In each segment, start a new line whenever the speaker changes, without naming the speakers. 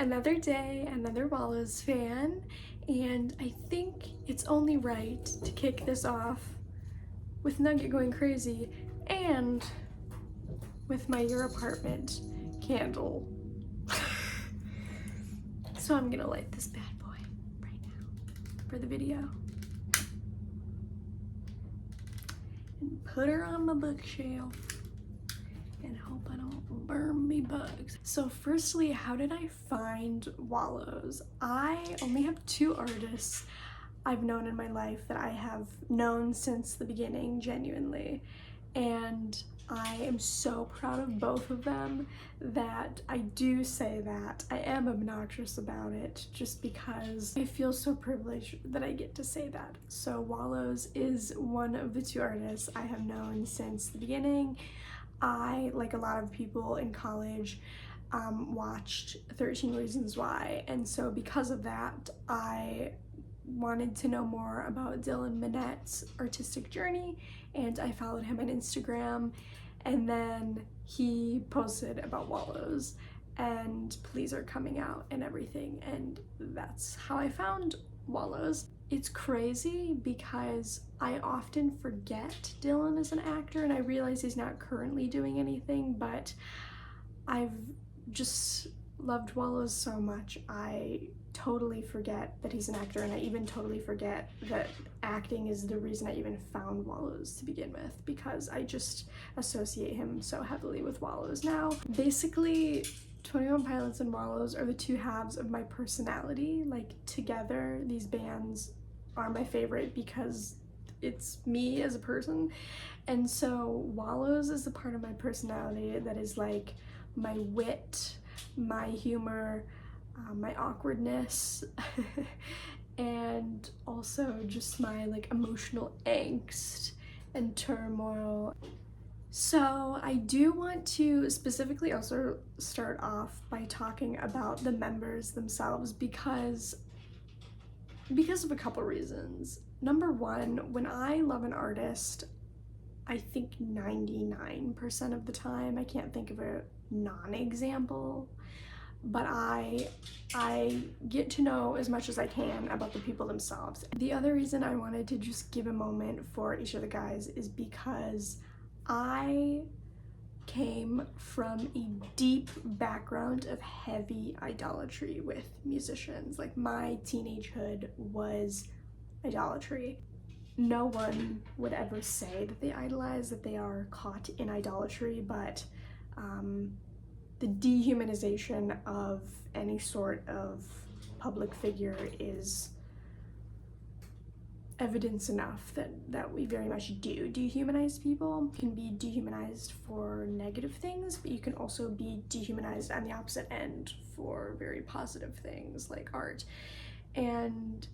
Another day, another Wallows fan, and I think it's only right to kick this off with Nugget going crazy and with my Your Apartment candle. So I'm gonna light this bad boy right now for the video and put her on my bookshelf and hope I don't burn me bugs. So firstly, how did I find Wallows? I only have two artists I've known in my life that I have known since the beginning, genuinely. And I am so proud of both of them that I do say that. I am obnoxious about it just because I feel so privileged that I get to say that. So Wallows is one of the two artists I have known since the beginning. I, like a lot of people in college, watched 13 Reasons Why, and so because of that, I wanted to know more about Dylan Minnette's artistic journey, and I followed him on Instagram, and then he posted about Wallows and Please Are coming out and everything, and that's how I found Wallows. It's crazy because I often forget Dylan is an actor, and I realize he's not currently doing anything, but I've just loved Wallows so much. I totally forget that he's an actor, and I even totally forget that acting is the reason I even found Wallows to begin with, because I just associate him so heavily with Wallows now. Basically, 21 Pilots and Wallows are the two halves of my personality. Like, together, these bands are my favorite because it's me as a person. And so Wallows is the part of my personality that is like my wit, my humor, my awkwardness, and also just my like emotional angst and turmoil. So I do want to specifically also start off by talking about the members themselves because of a couple reasons. Number one, when I love an artist, I think 99% of the time, I can't think of a non-example, but I get to know as much as I can about the people themselves. The other reason I wanted to just give a moment for each of the guys is because I came from a deep background of heavy idolatry with musicians. Like, my teenagehood was idolatry. No one would ever say that they idolize, that they are caught in idolatry, but the dehumanization of any sort of public figure is evidence enough that we very much do dehumanize people. You can be dehumanized for negative things, but you can also be dehumanized on the opposite end for very positive things like art. And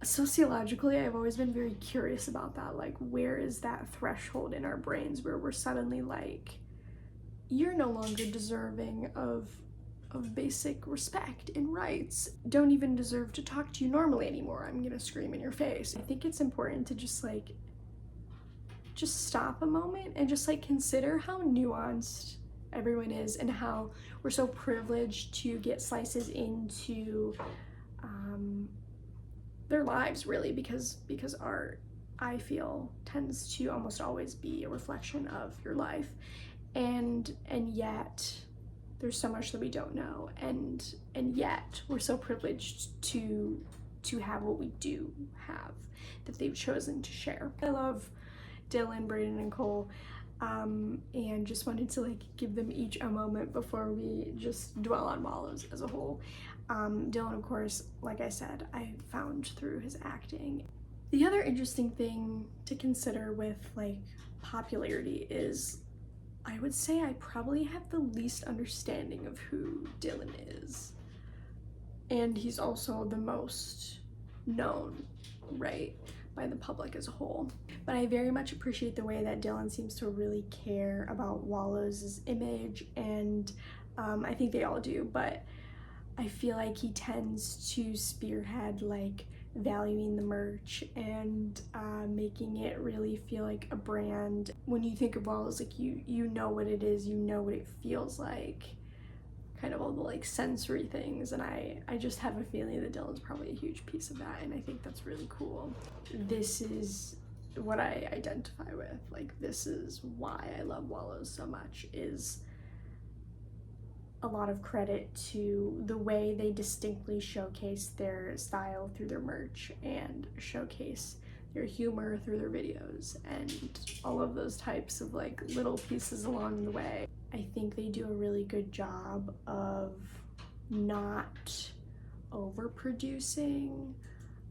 sociologically, I've always been very curious about that. Like, where is that threshold in our brains where we're suddenly like, you're no longer deserving of basic respect and rights, don't even deserve to talk to you normally anymore, I'm gonna scream in your face. I think it's important to just stop a moment and just like consider how nuanced everyone is and how we're so privileged to get slices into their lives, really, because art, I feel, tends to almost always be a reflection of your life, and yet there's so much that we don't know, and yet we're so privileged to have what we do have that they've chosen to share. I love Dylan, Braeden, and Cole, and just wanted to like give them each a moment before we just dwell on Wallows as a whole. Dylan, of course, like I said, I found through his acting. The other interesting thing to consider with like popularity is, I would say I probably have the least understanding of who Dylan is. And he's also the most known, right, by the public as a whole. But I very much appreciate the way that Dylan seems to really care about Wallows' image, and I think they all do, but I feel like he tends to spearhead like valuing the merch and making it really feel like a brand. When you think of Wallows, like you know what it is, you know what it feels like. kind of all the like sensory things, and I just have a feeling that Dylan's probably a huge piece of that, and I think that's really cool. This is what I identify with. Like, this is why I love Wallows so much, is a lot of credit to the way they distinctly showcase their style through their merch and showcase their humor through their videos and all of those types of like little pieces along the way. I think they do a really good job of not overproducing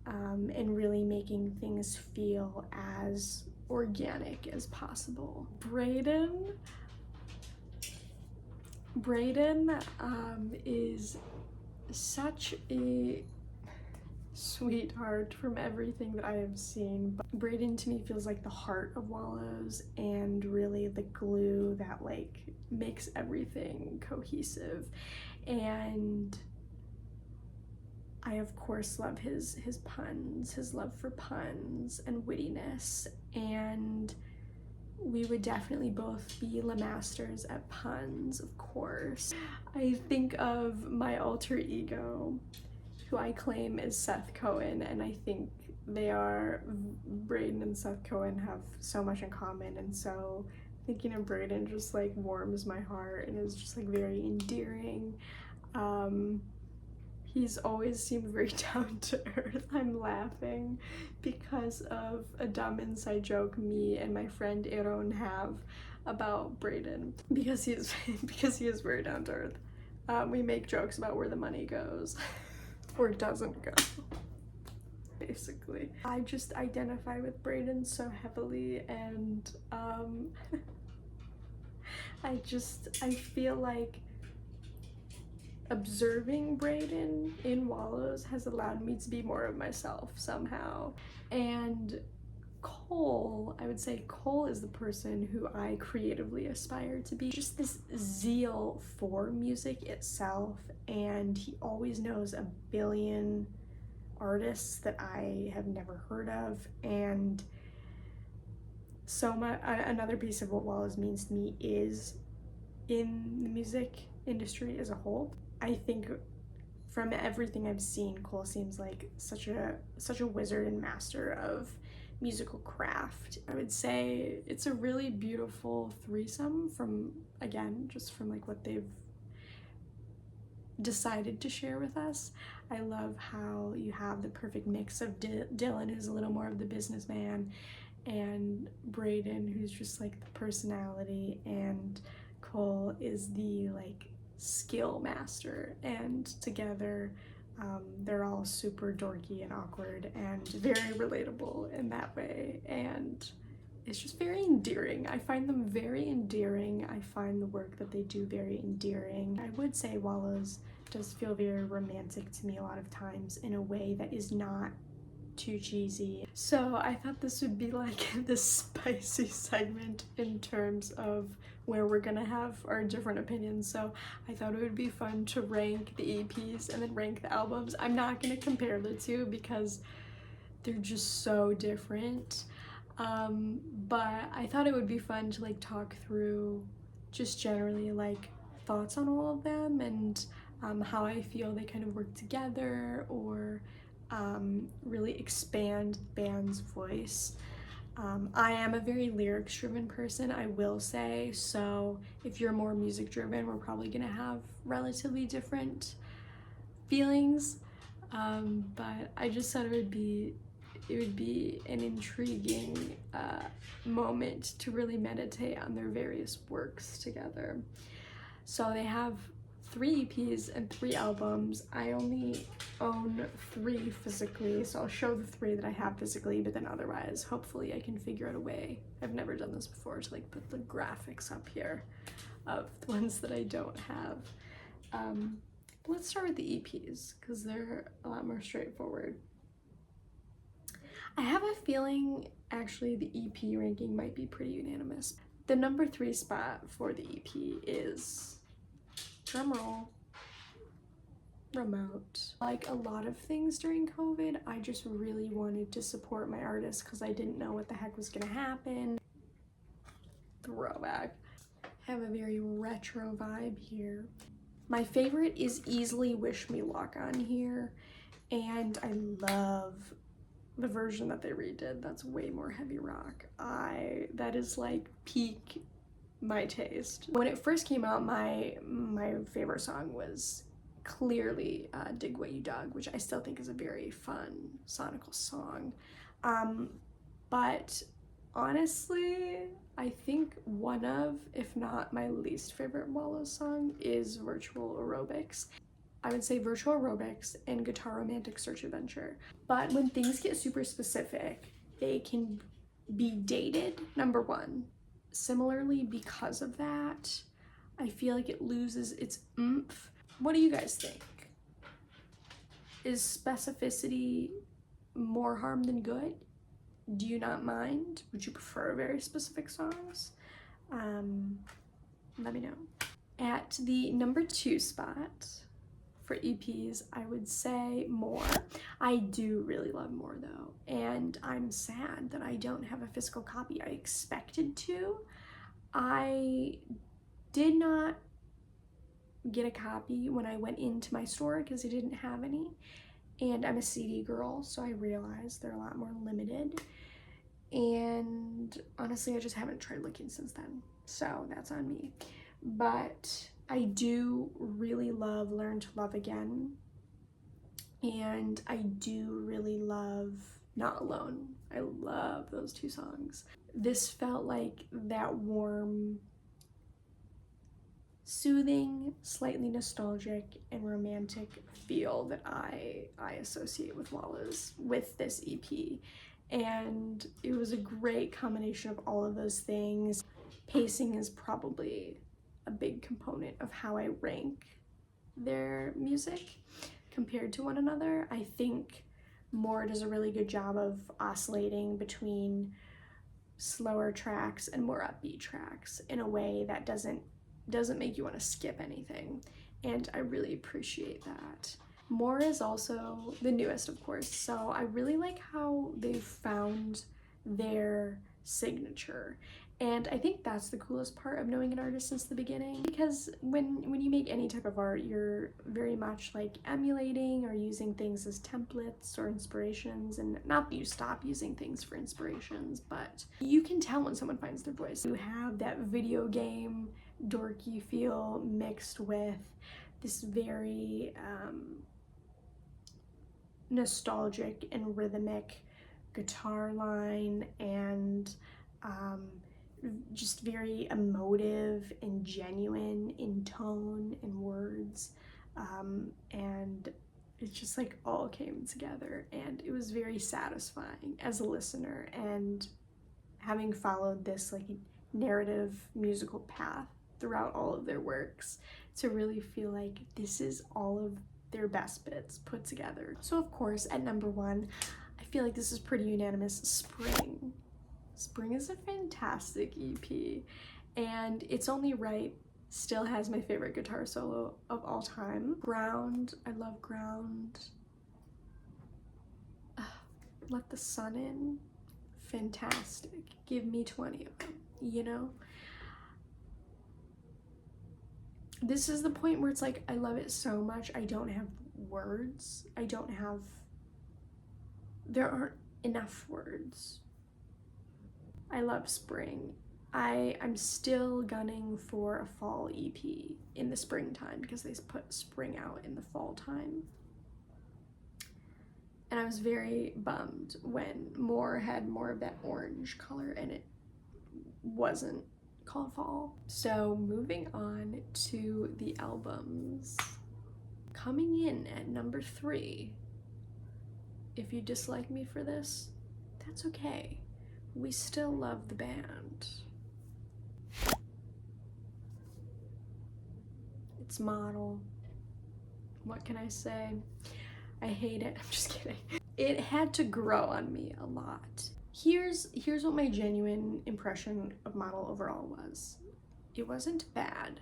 and really making things feel as organic as possible. Braeden is such a sweetheart from everything that I have seen. But Braeden to me feels like the heart of Wallows and really the glue that like makes everything cohesive. And I of course love his puns, his love for puns and wittiness, and we would definitely both be Lemasters at puns, of course. I think of my alter ego, who I claim is Seth Cohen, and I think Braeden and Seth Cohen have so much in common, and so thinking of Braeden just like warms my heart and is just like very endearing. He's always seemed very down to earth. I'm laughing because of a dumb inside joke me and my friend Aaron have about Braeden, because he is very down to earth. We make jokes about where the money goes or doesn't go, basically. I just identify with Braeden so heavily, and I feel like observing Braeden in Wallows has allowed me to be more of myself somehow. And Cole, I would say Cole is the person who I creatively aspire to be. Just this zeal for music itself, and he always knows a billion artists that I have never heard of, and so much. Another piece of what Wallows means to me is in the music industry as a whole. I think from everything I've seen, Cole seems like such a wizard and master of musical craft. I would say it's a really beautiful threesome from like what they've decided to share with us. I love how you have the perfect mix of Dylan, who's a little more of the businessman, and Braeden, who's just like the personality, and Cole is the like skill master, and together they're all super dorky and awkward and very relatable in that way, and it's just very endearing. I find them very endearing. I find the work that they do very endearing. I would say Wallows does feel very romantic to me a lot of times in a way that is not too cheesy. So I thought this would be like this spicy segment in terms of where we're gonna have our different opinions. So I thought it would be fun to rank the EPs and then rank the albums. I'm not gonna compare the two because they're just so different. But I thought it would be fun to like talk through just generally like thoughts on all of them, and how I feel they kind of work together, or really expand the band's voice. I am a very lyrics driven person, I will say, so if you're more music driven, we're probably gonna have relatively different feelings, but I just thought it would be an intriguing moment to really meditate on their various works together. So they have 3 EPs and 3 albums. I only own 3 physically, so I'll show the 3 that I have physically, but then otherwise, hopefully I can figure out a way, I've never done this before, to like put the graphics up here of the ones that I don't have. But let's start with the EPs, because they're a lot more straightforward. I have a feeling actually the EP ranking might be pretty unanimous. The number 3 spot for the EP is, drumroll, Remote. Like a lot of things during COVID, I just really wanted to support my artists because I didn't know what the heck was gonna happen. Throwback. I have a very retro vibe here. My favorite is easily Wish Me Luck on here, and I love the version that they redid. That's way more heavy rock. That is like peak my taste. When it first came out, my favorite song was clearly Dig What You Dug, which I still think is a very fun sonical song. But honestly, I think one of, if not my least favorite Wallows song is Virtual Aerobics. I would say Virtual Aerobics and Guitar Romantic Search Adventure. But when things get super specific, they can be dated, number one. Similarly, because of that, I feel like it loses its oomph. What do you guys think? Is specificity more harm than good? Do you not mind? Would you prefer very specific songs? Let me know. At the number 2 spot for EPs, I would say More. I do really love More though, and I'm sad that I don't have a physical copy. I expected to. I did not get a copy when I went into my store because I didn't have any, and I'm a CD girl, so I realized they're a lot more limited, and honestly I just haven't tried looking since then, so that's on me. But I do really love Learn to Love Again, and I do really love Not Alone. I love those 2 songs. This felt like that warm, soothing, slightly nostalgic and romantic feel that I associate with Wallows with this EP. And it was a great combination of all of those things. Pacing is probably a big component of how I rank their music compared to one another. I think More does a really good job of oscillating between slower tracks and more upbeat tracks in a way that doesn't make you want to skip anything, and I really appreciate that. More is also the newest, of course, so I really like how they've found their signature. And I think that's the coolest part of knowing an artist since the beginning, because when you make any type of art, you're very much like emulating or using things as templates or inspirations, and not that you stop using things for inspirations, but you can tell when someone finds their voice. You have that video game dorky feel mixed with this very nostalgic and rhythmic guitar line, and just very emotive and genuine in tone and words, and it just like all came together, and it was very satisfying as a listener. And having followed this like narrative musical path throughout all of their works, to really feel like this is all of their best bits put together. So of course at number 1, I feel like this is pretty unanimous, Spring. Spring is a fantastic EP, and It's Only Right still has my favorite guitar solo of all time. Ground, I love Ground. Let the Sun In, fantastic. Give me 20 of them, you know? This is the point where it's like, I love it so much, I don't have words. There aren't enough words. I love Spring. I'm still gunning for a fall EP in the springtime, because they put Spring out in the fall time. And I was very bummed when More had more of that orange color and it wasn't called fall. So moving on to the albums. Coming in at number 3. If you dislike me for this, that's okay. We still love the band. It's Model. What can I say? I hate it. I'm just kidding. It had to grow on me a lot. Here's what my genuine impression of Model overall was. It wasn't bad.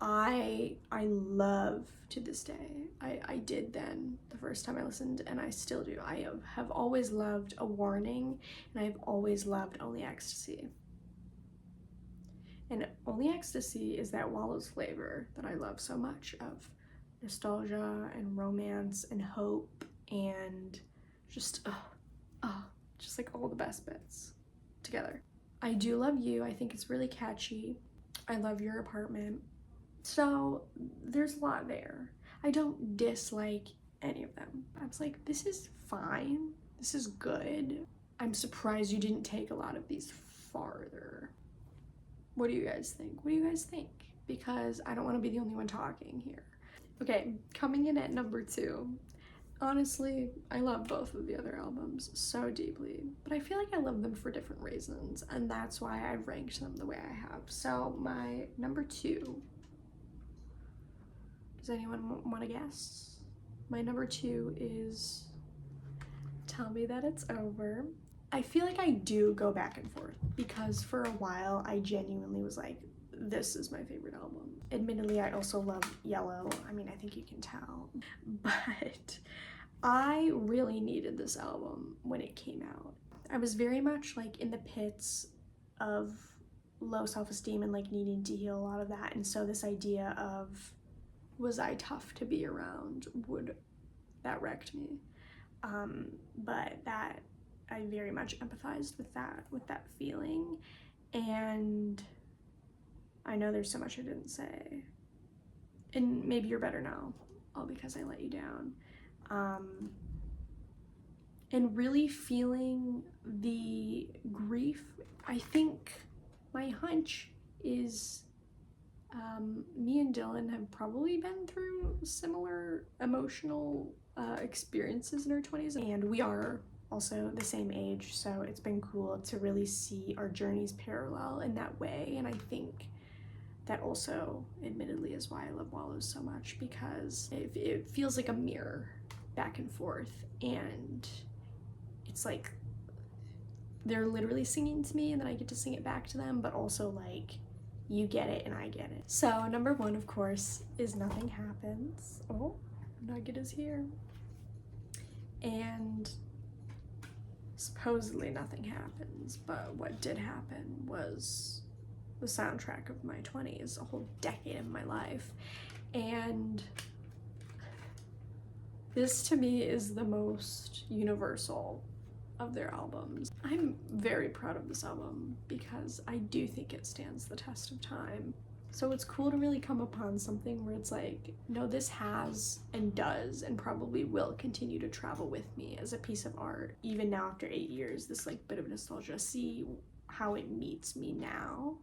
I love to this day. I did then the first time I listened, and I still do. I have always loved A Warning, and I've always loved Only Ecstasy. And Only Ecstasy is that Wallows flavor that I love so much, of nostalgia and romance and hope and just just like all the best bits together. I Do Love You, I think it's really catchy. I love Your Apartment. So there's a lot there. I don't dislike any of them. I was like, this is fine. This is good. I'm surprised you didn't take a lot of these farther. What do you guys think? What do you guys think? Because I don't want to be the only one talking here. Okay, coming in at number 2. Honestly, I love both of the other albums so deeply, but I feel like I love them for different reasons, and that's why I've ranked them the way I have. So my number 2, does anyone want to guess? My number 2 is Tell Me That It's Over. I feel like I do go back and forth, because for a while I genuinely was like, this is my favorite album. Admittedly, I also love Yellow. I mean, I think you can tell. But I really needed this album when it came out. I was very much like in the pits of low self-esteem and like needing to heal a lot of that. And so this idea of, was I tough to be around, that wrecked me. But that, I very much empathized with that feeling. And I know there's so much I didn't say, and maybe you're better now, all because I let you down. And really feeling the grief. I think my hunch is me and Dylan have probably been through similar emotional experiences in our 20s, and we are also the same age, so it's been cool to really see our journeys parallel in that way. And I think that also, admittedly, is why I love Wallows so much, because it feels like a mirror back and forth, and it's like they're literally singing to me and then I get to sing it back to them, but also like you get it and I get it. So number 1, of course, is Nothing Happens. Oh, Nugget is here. And supposedly nothing happens, but what did happen was the soundtrack of my 20s, a whole decade of my life. And this to me is the most universal of their albums. I'm very proud of this album because I do think it stands the test of time. So it's cool to really come upon something where it's like, no, this has and does and probably will continue to travel with me as a piece of art. Even now after 8 years, this like bit of nostalgia, see how it meets me now.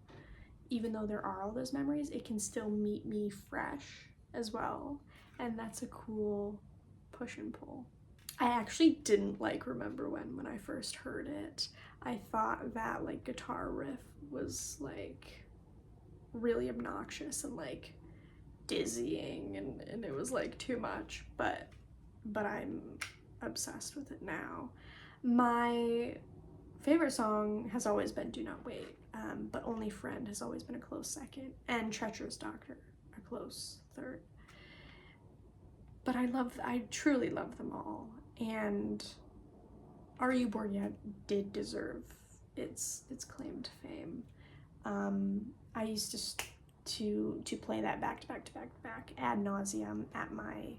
Even though there are all those memories, it can still meet me fresh as well. And that's a cool push and pull. I actually didn't like Remember When I first heard it. I thought that like guitar riff was like really obnoxious and like dizzying, and it was like too much, but I'm obsessed with it now. My favorite song has always been Do Not Wait, but Only Friend has always been a close second, and Treacherous Doctor a close third. But I truly love them all, and Are You Bored Yet did deserve its claim to fame. I used to play that back to back ad nauseum at my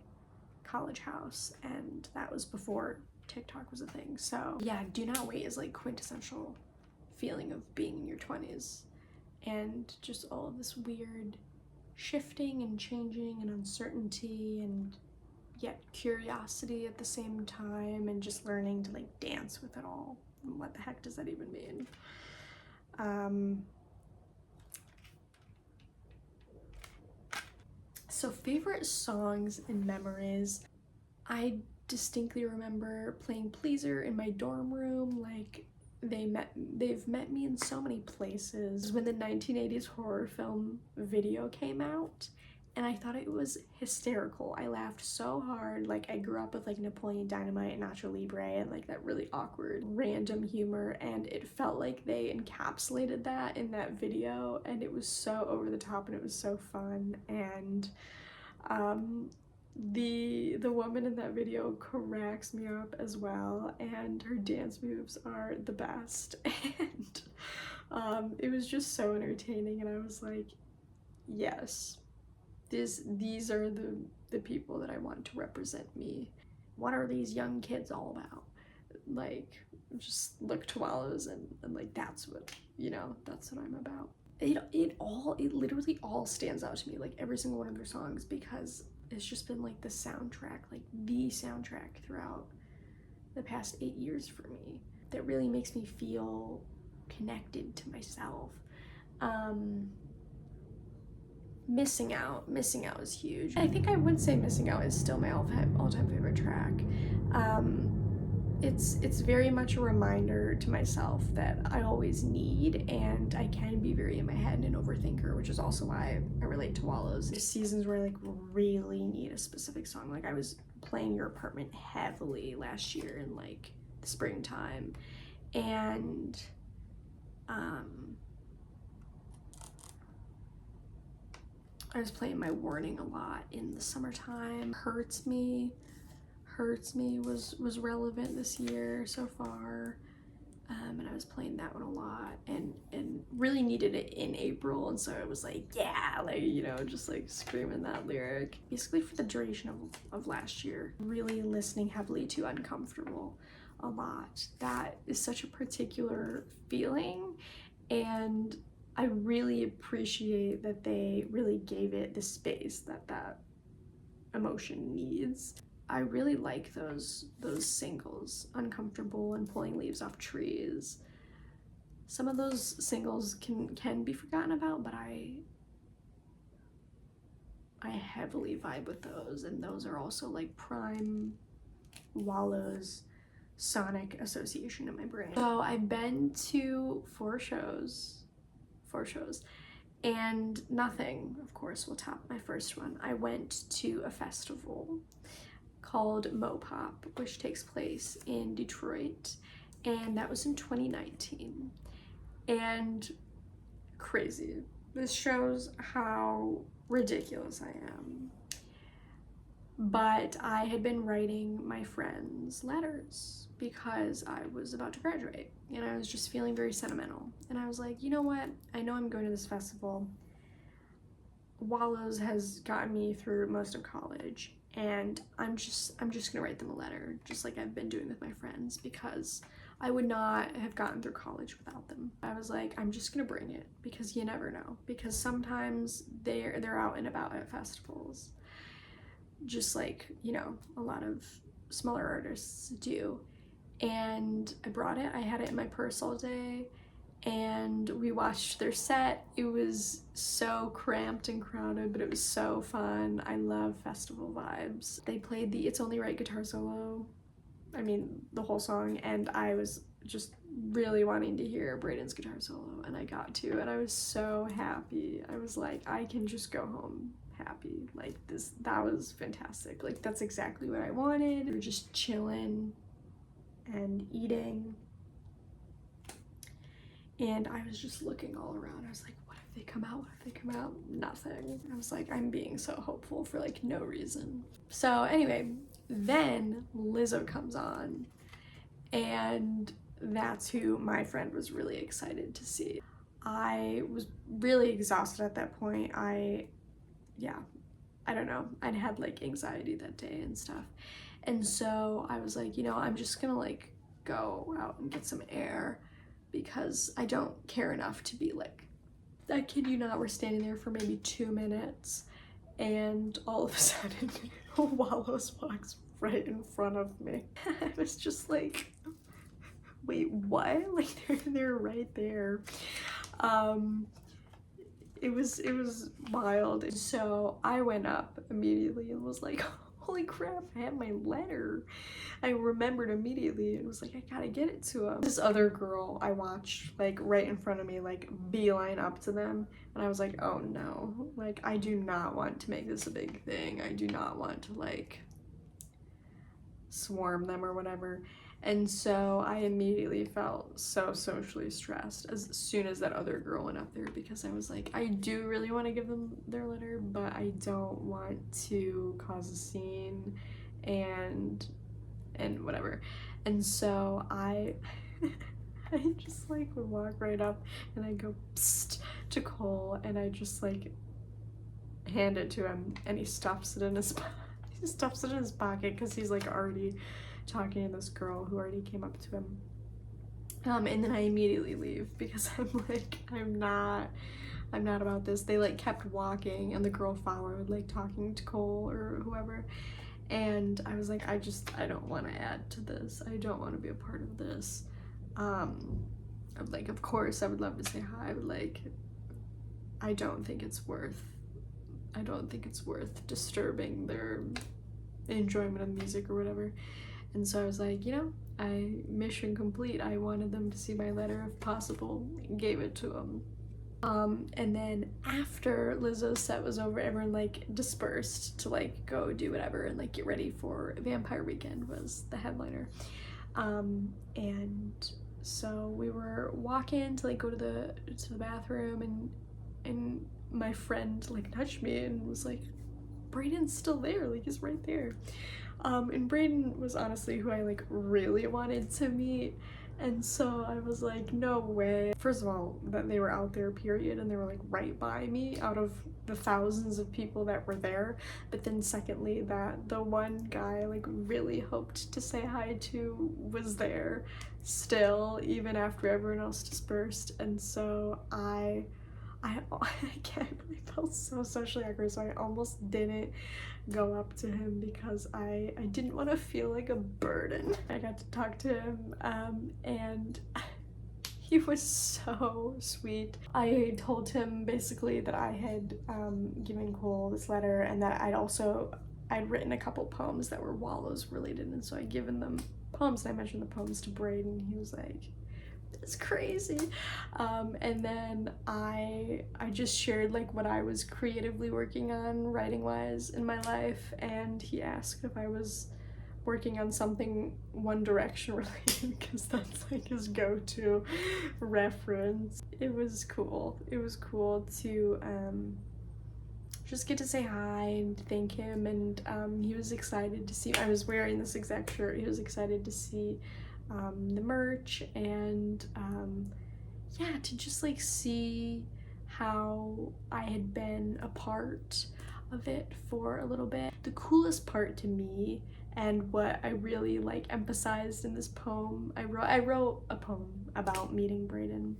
college house, and that was before TikTok was a thing. So yeah, Do Not Wait is like quintessential feeling of being in your 20s, and just all of this weird shifting and changing and uncertainty, and yet curiosity at the same time, and just learning to like dance with it all. And what the heck does that even mean? So favorite songs and memories. I distinctly remember playing Pleaser in my dorm room. Like they've met me in so many places. When the 1980s horror film video came out, and I thought it was hysterical. I laughed so hard. Like I grew up with like Napoleon Dynamite and Nacho Libre and like that really awkward random humor, and it felt like they encapsulated that in that video, and it was so over the top and it was so fun. And the woman in that video cracks me up as well, and her dance moves are the best. And It was just so entertaining, and I was like, yes, these are the people that I want to represent me. What are these young kids all about? Like, just look to Wallows and like, that's what, you know, that's what I'm about. It literally all stands out to me, like every single one of their songs, because it's just been like the soundtrack, like the soundtrack throughout the past 8 years for me, that really makes me feel connected to myself. Missing Out is huge. I think I would say Missing Out is still my all-time favorite track. It's very much a reminder to myself that I always need, and I can be very in my head and an overthinker, which is also why I relate to Wallows. There's seasons where I like really need a specific song. Like, I was playing Your Apartment heavily last year in like the springtime, and I was playing My Warning a lot in the summertime. Hurts Me was relevant this year so far, and I was playing that one a lot, and really needed it in April, and so I was like, yeah, like, you know, just like screaming that lyric basically for the duration of last year. Really listening heavily to Uncomfortable a lot. That is such a particular feeling, and I really appreciate that they really gave it the space that emotion needs. I really like those singles, Uncomfortable and Pulling Leaves Off Trees. Some of those singles can be forgotten about, but I heavily vibe with those, and those are also like prime Wallows sonic association in my brain. So I've been to four shows, and nothing, of course, will top my first one. I went to a festival called Mopop, which takes place in Detroit, and that was in 2019. And crazy. This shows how ridiculous I am. But I had been writing my friends letters because I was about to graduate, and I was just feeling very sentimental. And I was like, you know what? I know I'm going to this festival. Wallows has gotten me through most of college, and I'm just gonna write them a letter, just like I've been doing with my friends, because I would not have gotten through college without them. I was like, I'm just gonna bring it, because you never know, because sometimes they're out and about at festivals, just like, you know, a lot of smaller artists do. And I brought it. I had it in my purse all day, and we watched their set. It was so cramped and crowded, but it was so fun. I love festival vibes. They played the It's Only Right guitar solo, I mean the whole song, and I was just really wanting to hear Braeden's guitar solo, and I got to, and I was so happy. I was like, I can just go home happy. Like, that was fantastic. Like, that's exactly what I wanted. We were just chilling and eating, and I was just looking all around. I was like, what if they come out? What if they come out? Nothing. I was like, I'm being so hopeful for like no reason. So anyway, then Lizzo comes on, and that's who my friend was really excited to see. I was really exhausted at that point. I don't know. I'd had like anxiety that day and stuff. And so I was like, you know, I'm just gonna like go out and get some air, because I don't care enough to be like, I kid you not, we're standing there for maybe 2 minutes, and all of a sudden Wallows walks right in front of me. I was just like, wait, what? Like, they're right there. It was wild. So I went up immediately and was like, holy crap, I have my letter. I remembered immediately and was like, I gotta get it to him. This other girl I watched, like, right in front of me, like, beeline up to them, and I was like, oh no, like, I do not want to make this a big thing. I do not want to, like, swarm them or whatever. And so I immediately felt so socially stressed as soon as that other girl went up there, because I was like, I do really want to give them their letter, but I don't want to cause a scene and whatever. And so I I just like would walk right up and I go psst to Cole, and I just like hand it to him, and he stuffs it in his pocket because he's like already talking to this girl who already came up to him. And then I immediately leave because I'm like, I'm not about this. They like kept walking and the girl followed, like talking to Cole or whoever. And I was like, I don't want to add to this. I don't want to be a part of this. I'm like, of course I would love to say hi, but like, I don't think it's worth disturbing their enjoyment of music or whatever. And so I was like, you know, mission complete. I wanted them to see my letter if possible, gave it to them. And then after Lizzo's set was over, everyone like dispersed to like go do whatever and like get ready for Vampire Weekend was the headliner. And so we were walking to like go to the bathroom, and my friend like nudged me and was like, Braeden's still there, like he's right there. And Braeden was honestly who I like really wanted to meet. And so I was like, no way. First of all, that they were out there, period, and they were like right by me out of the thousands of people that were there. But then secondly, that the one guy I like really hoped to say hi to was there still, even after everyone else dispersed. And so I felt so socially awkward, so I almost didn't go up to him because I didn't want to feel like a burden. I got to talk to him, and he was so sweet. I told him basically that I had given Cole this letter, and that I'd written a couple poems that were Wallows related, and so I'd given them poems, and I mentioned the poems to Braeden. He was like, it's crazy. And then I just shared like what I was creatively working on writing wise in my life, and he asked if I was working on something One Direction related because that's like his go-to reference. It was cool to just get to say hi and thank him, and he was excited to see, I was wearing this exact shirt, he was excited to see the merch, and yeah, to just like see how I had been a part of it for a little bit. The coolest part to me, and what I really like emphasized in this poem, I wrote a poem about meeting Braeden,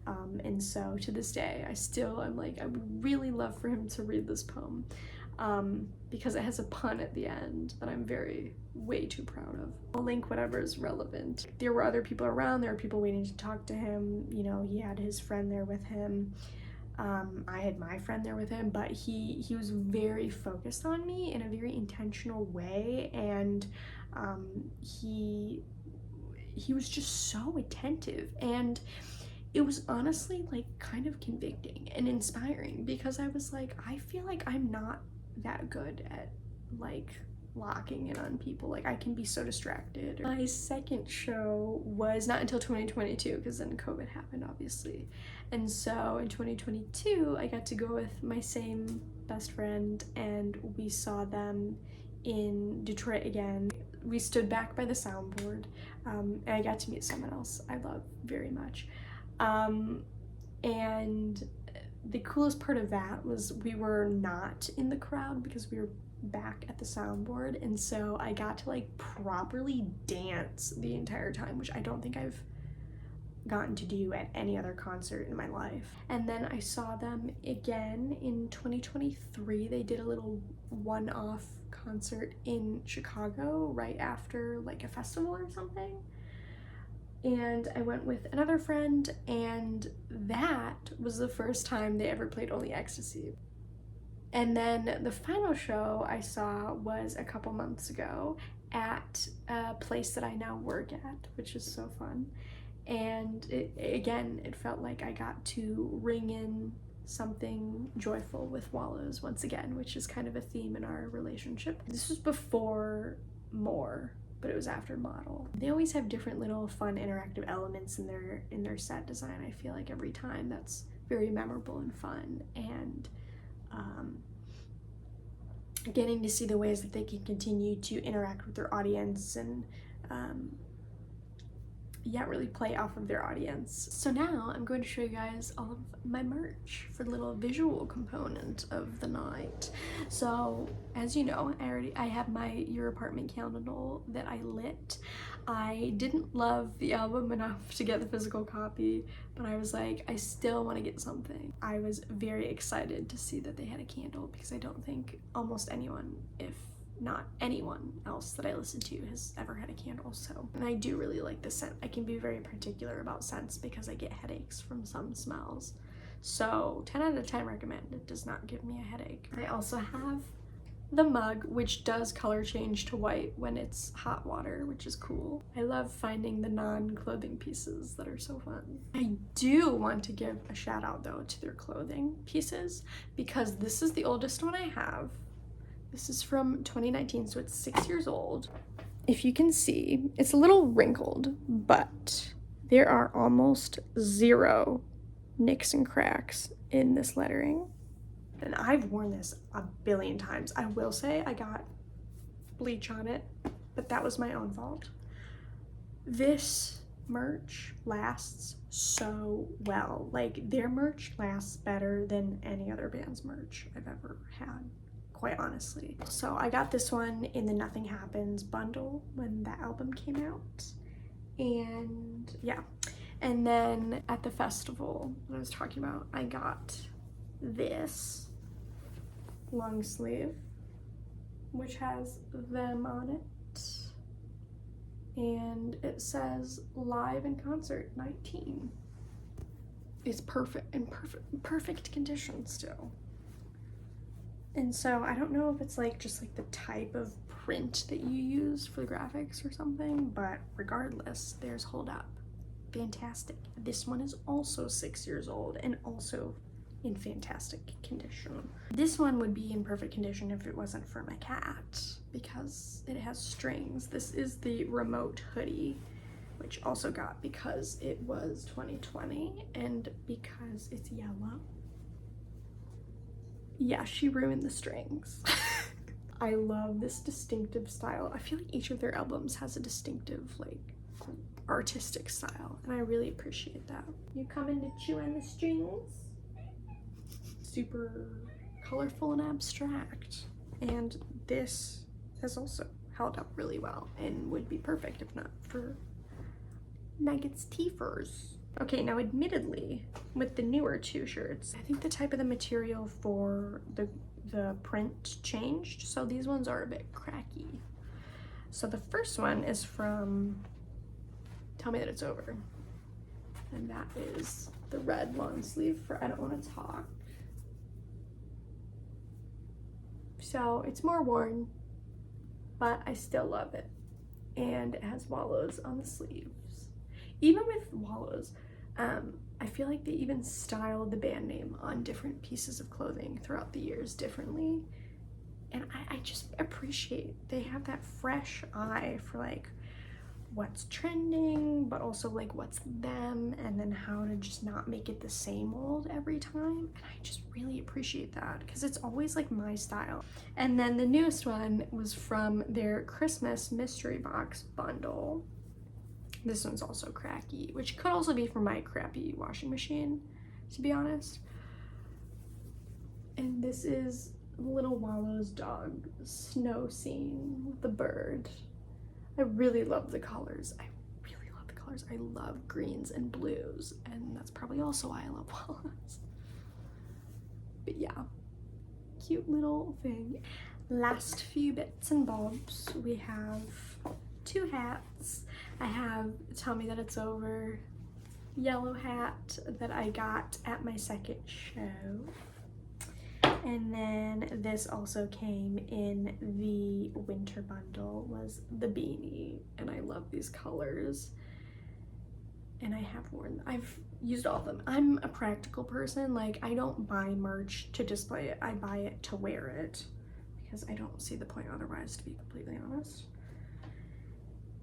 and so to this day I'm like, I would really love for him to read this poem, because it has a pun at the end that I'm way too proud of. I'll link whatever is relevant. There were other people around, there were people waiting to talk to him, you know, he had his friend there with him, I had my friend there with him, but he was very focused on me in a very intentional way, and he was just so attentive, and it was honestly like kind of convicting and inspiring, because I was like, I feel like I'm not that good at like locking in on people. Like I can be so distracted. My second show was not until 2022 because then COVID happened, obviously. And so in 2022 I got to go with my same best friend, and we saw them in Detroit again. We stood back by the soundboard, and I got to meet someone else I love very much. And the coolest part of that was we were not in the crowd because we were back at the soundboard, and so I got to like properly dance the entire time, which I don't think I've gotten to do at any other concert in my life. And then I saw them again in 2023. They did a little one-off concert in Chicago right after like a festival or something, and I went with another friend, and that was the first time they ever played Only Ecstasy. And then the final show I saw was a couple months ago at a place that I now work at, which is so fun. And it felt like I got to ring in something joyful with Wallows once again, which is kind of a theme in our relationship. This was before More, but it was after Model. They always have different little fun interactive elements in their set design. I feel like every time that's very memorable and fun, and getting to see the ways that they can continue to interact with their audience and yet really play off of their audience. So now I'm going to show you guys all of my merch for the little visual component of the night. So as you know, I have my Your Apartment candle that I lit. I didn't love the album enough to get the physical copy, but I was like, I still want to get something. I was very excited to see that they had a candle because I don't think almost anyone, if not anyone else that I listen to, has ever had a candle. So, and I do really like the scent. I can be very particular about scents because I get headaches from some smells. So 10 out of 10 recommend. It does not give me a headache. I also have the mug, which does color change to white when it's hot water, which is cool. I love finding the non-clothing pieces that are so fun. I do want to give a shout out though to their clothing pieces because this is the oldest one I have. This is from 2019, so it's 6 years old. If you can see, it's a little wrinkled, but there are almost 0 nicks and cracks in this lettering. And I've worn this a billion times. I will say I got bleach on it, but that was my own fault. This merch lasts so well. Like, their merch lasts better than any other band's merch I've ever had, quite honestly. So I got this one in the Nothing Happens bundle when that album came out. And yeah. And then at the festival that I was talking about, I got this long sleeve, which has them on it, and it says live in concert 19. It's perfect in perfect condition still. And so I don't know if it's like just like the type of print that you use for the graphics or something, but regardless, theirs hold up. Fantastic. This one is also 6 years old and also in fantastic condition. This one would be in perfect condition if it wasn't for my cat because it has strings. This is the remote hoodie, which also got because it was 2020 and because it's yellow. Yeah, she ruined the strings. I love this distinctive style. I feel like each of their albums has a distinctive, like, artistic style, and I really appreciate that. You coming to chew on the strings? Super colorful and abstract, and this has also held up really well and would be perfect if not for Nuggets Teefers. Okay, now admittedly, with the newer 2 shirts, I think the type of the material for the print changed, so these ones are a bit cracky. So the first one is from Tell Me That It's Over, and that is the red long sleeve for I Don't Want to Talk. So it's more worn, but I still love it. And it has Wallows on the sleeves. Even with Wallows, I feel like they even styled the band name on different pieces of clothing throughout the years differently. And I just appreciate they have that fresh eye for like what's trending, but also like what's them, and then how to just not make it the same old every time. And I just really appreciate that because it's always like my style. And then the newest one was from their Christmas mystery box bundle. This one's also cracky, which could also be from my crappy washing machine, to be honest. And this is little Wallows dog snow scene with the bird. I really love the colors. I really love the colors. I love greens and blues, and that's probably also why I love Wallows. But yeah, cute little thing. Last few bits and bobs, we have 2 hats. I have Tell Me That It's Over yellow hat that I got at my second show. And then this also came in the winter bundle, was the beanie, and I love these colors. And I've used all of them. I'm a practical person. Like, I don't buy merch to display it. I buy it to wear it because I don't see the point otherwise, to be completely honest.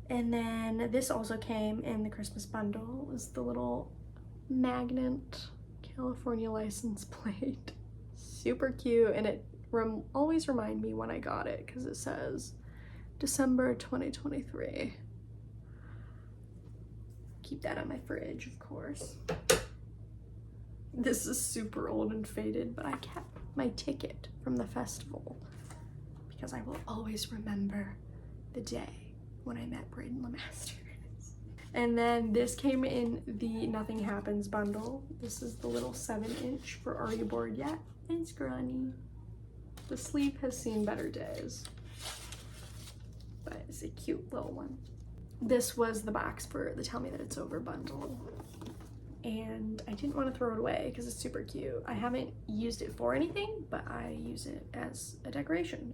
And then this also came in the Christmas bundle. It was the little magnet California license plate. Super cute, and it always remind me when I got it because it says December 2023. keep that on my fridge, of course. This is super old and faded, but I kept my ticket from the festival because I will always remember the day when I met Braeden Lemasters. And then this came in the Nothing Happens bundle. This is the little 7-inch for Are You Bored Yet? It's grunny. The sleeve has seen better days, but it's a cute little one. This was the box for the Tell Me That It's Over bundle, and I didn't want to throw it away because it's super cute. I haven't used it for anything, but I use it as a decoration.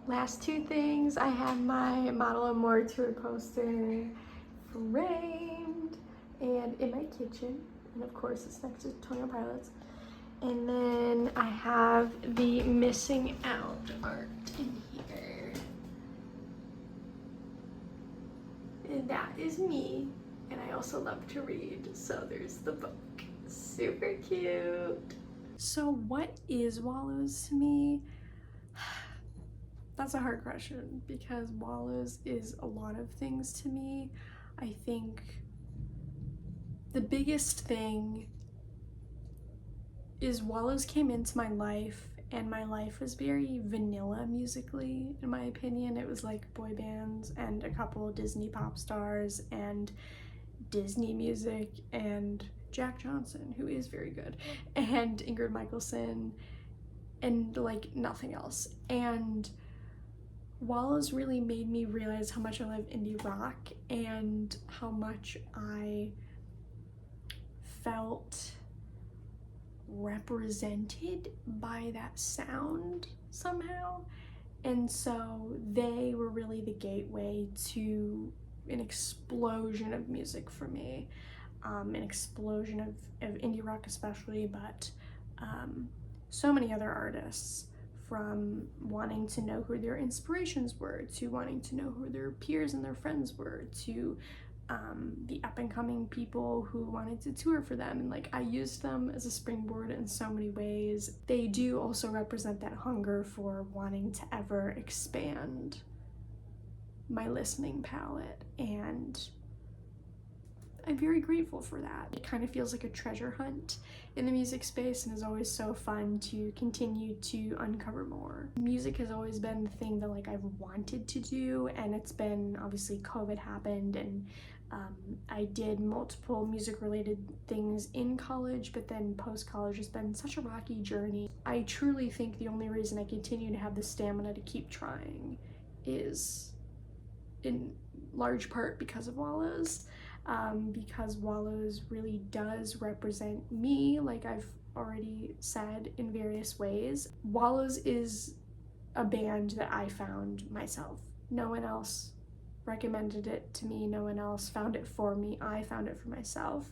Last two things, I have my Model and More tour poster framed and in my kitchen, and of course it's next to Toyo Pilots. And then I have the Missing Out art in here. And that is me. And I also love to read, so there's the book. Super cute. So what is Wallows to me? That's a hard question because Wallows is a lot of things to me. I think the biggest thing is Wallows came into my life and my life was very vanilla musically, in my opinion. It was like boy bands and a couple Disney pop stars and Disney music and Jack Johnson, who is very good, and Ingrid Michaelson, and like nothing else. And Wallows really made me realize how much I love indie rock and how much I felt represented by that sound somehow. And so they were really the gateway to an explosion of music for me, an explosion of indie rock especially, but so many other artists, from wanting to know who their inspirations were to wanting to know who their peers and their friends were to the up-and-coming people who wanted to tour for them. And like, I used them as a springboard in so many ways. They do also represent that hunger for wanting to ever expand my listening palette, and I'm very grateful for that. It kind of feels like a treasure hunt in the music space and is always so fun to continue to uncover more. Music has always been the thing that like I've wanted to do, and it's been, obviously COVID happened and I did multiple music-related things in college, but then post-college has been such a rocky journey. I truly think the only reason I continue to have the stamina to keep trying is in large part because of Wallows, because Wallows really does represent me, like I've already said in various ways. Wallows is a band that I found myself. No one else recommended it to me, no one else found it for me. I found it for myself,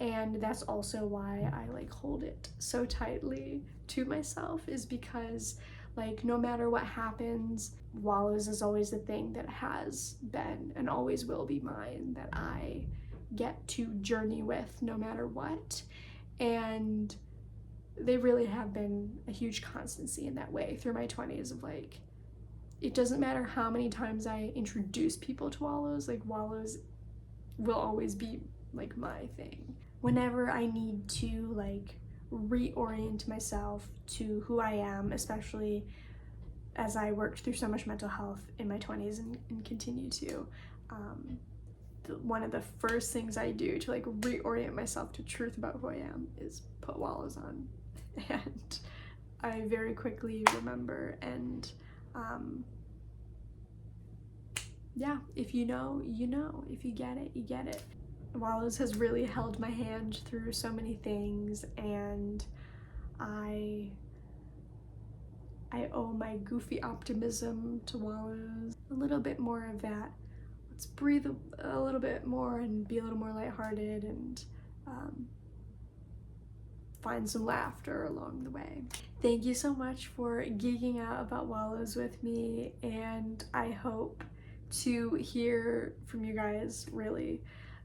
and that's also why I like hold it so tightly to myself, is because like no matter what happens, Wallows is always the thing that has been and always will be mine, that I get to journey with no matter what. And they really have been a huge constancy in that way through my 20s, of like, it doesn't matter how many times I introduce people to Wallows, like Wallows will always be like my thing. Whenever I need to like reorient myself to who I am, especially as I worked through so much mental health in my 20s and continue to, one of the first things I do to like reorient myself to truth about who I am is put Wallows on. And I very quickly remember, and yeah, if you know, you know. If you get it, you get it. Wallows has really held my hand through so many things, and I owe my goofy optimism to Wallows. A little bit more of that. Let's breathe a little bit more and be a little more lighthearted and find some laughter along the way. Thank you so much for geeking out about Wallows with me, and I hope to hear from you guys, really.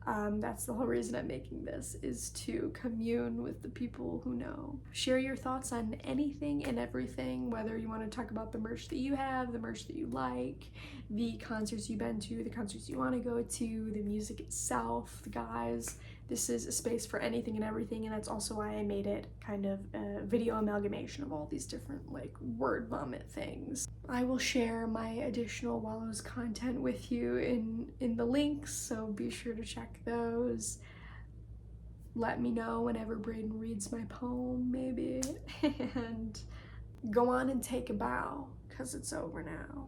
That's the whole reason I'm making this, is to commune with the people who know. Share your thoughts on anything and everything, whether you want to talk about the merch that you have, the merch that you like, the concerts you've been to, the concerts you want to go to, the music itself, the guys. This is a space for anything and everything, and that's also why I made it kind of a video amalgamation of all these different like word vomit things. I will share my additional Wallows content with you in the links, so be sure to check those. Let me know whenever Braeden reads my poem, maybe, and go on and take a bow, because it's over now.